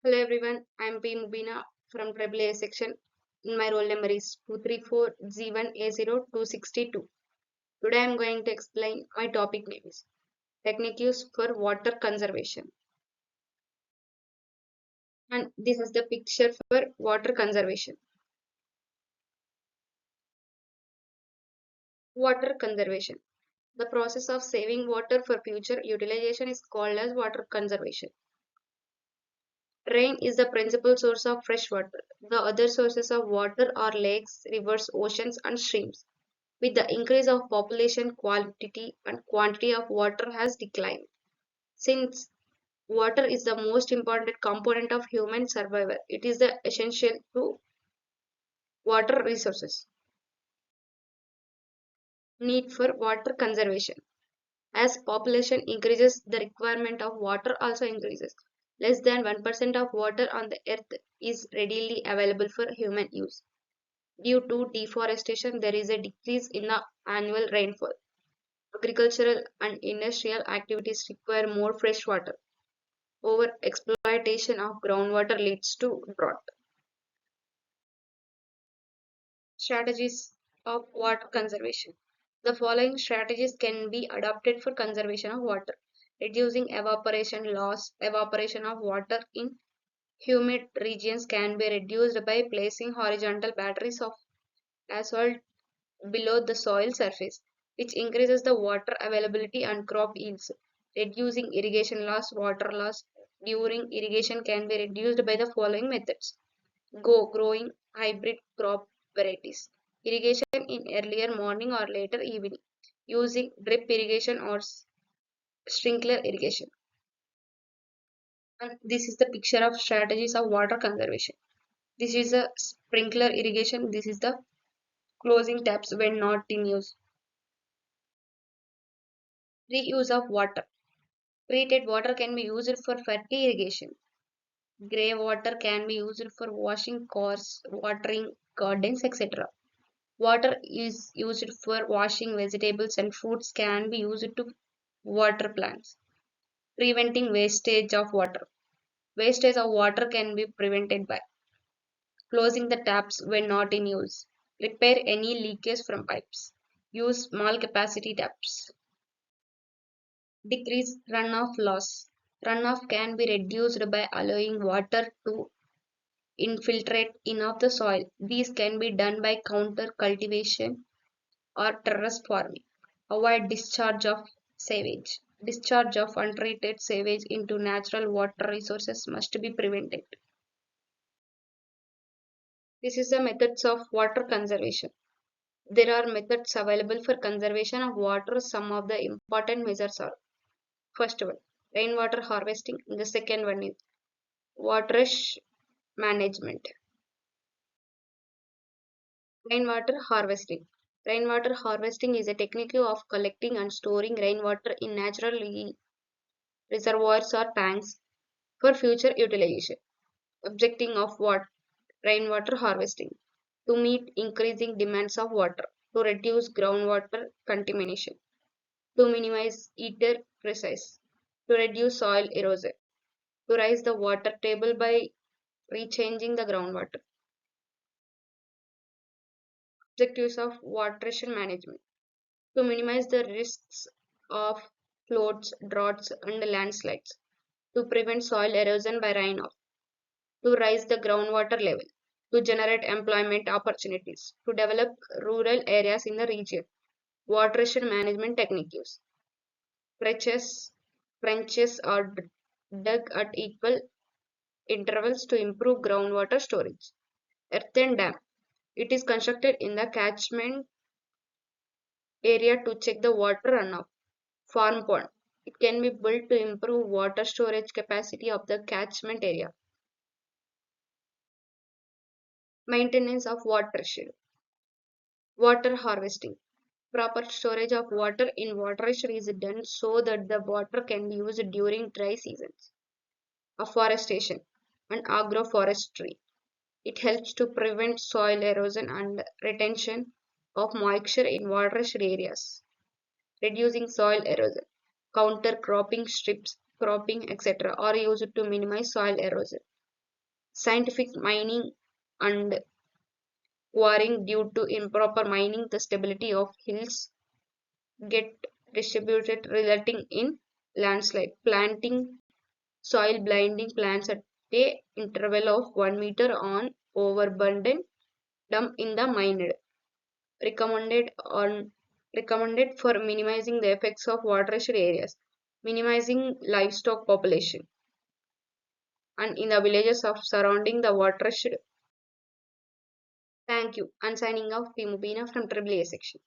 Hello everyone, I am P. Mubina from AAA section. My roll number is 234G1A0262. Today I am going to explain my topic name is Techniques for Water Conservation. And this is the picture for water conservation. Water conservation. The process of saving water for future utilization is called as water conservation. Rain is the principal source of fresh water. The other sources of water are lakes, rivers, oceans, and streams. With the increase of population, quality and quantity of water has declined. Since water is the most important component of human survival, it is the essential to water resources. Need for water conservation. As population increases, the requirement of water also increases. Less than 1% of water on the earth is readily available for human use. Due to deforestation, there is a decrease in the annual rainfall. Agricultural and industrial activities require more fresh water. Overexploitation of groundwater leads to drought. Strategies of water conservation. The following strategies can be adopted for conservation of water. Reducing evaporation loss. Evaporation of water in humid regions can be reduced by placing horizontal batteries of asphalt below the soil surface, which increases the water availability and crop yields. Reducing irrigation loss. Water loss during irrigation can be reduced by the following methods. Growing hybrid crop varieties. Irrigation in earlier morning or later evening. Using drip irrigation or sprinkler irrigation. And this is the picture of strategies of water conservation. This is a sprinkler irrigation. This is the closing taps when not in use. Reuse of water. Treated water can be used for fertigation. Grey water can be used for washing cars, watering gardens, etc. Water is used for washing vegetables and fruits can be used to water plants. Preventing wastage of water. Wastage of water can be prevented by closing the taps when not in use. Repair any leakage from pipes. Use small capacity taps. Decrease runoff loss. Runoff can be reduced by allowing water to infiltrate enough the soil. These can be done by counter cultivation or terrace farming. Avoid discharge of sewage. Discharge of untreated sewage into natural water resources must be prevented. This is the methods of water conservation. There are methods available for conservation of water. Some of the important measures are: first one, rainwater harvesting. The second one is waterage management. Rainwater harvesting. Rainwater harvesting is a technique of collecting and storing rainwater in natural reservoirs or tanks for future utilization. Objective of what rainwater harvesting: to meet increasing demands of water, to reduce groundwater contamination, to minimize ether crisis, to reduce soil erosion, to raise the water table by rechanging the groundwater. Objectives of watershed management: to minimize the risks of floods, droughts, and landslides, to prevent soil erosion by runoff, to raise the groundwater level, to generate employment opportunities, to develop rural areas in the region. Watershed management techniques. Trenches, trenches are dug at equal intervals to improve groundwater storage. Earthen dam. It is constructed in the catchment area to check the water runoff. Farm pond. It can be built to improve water storage capacity of the catchment area. Maintenance of watershed. Water harvesting. Proper storage of water in watershed is done so that the water can be used during dry seasons. Afforestation and agroforestry. It helps to prevent soil erosion and retention of moisture in watershed areas, reducing soil erosion. Counter cropping strips, cropping, etc. are used to minimize soil erosion. scientific mining and quarrying. Due to improper mining, the stability of hills get distributed, resulting in landslide. Planting soil blinding plants at a interval of 1 meter on overburdened dump in the mined. Recommended on recommended for minimizing the effects of watershed areas, minimizing livestock population, and in the villages of surrounding the watershed. Thank you. And signing off, P. Mubina from AAA section.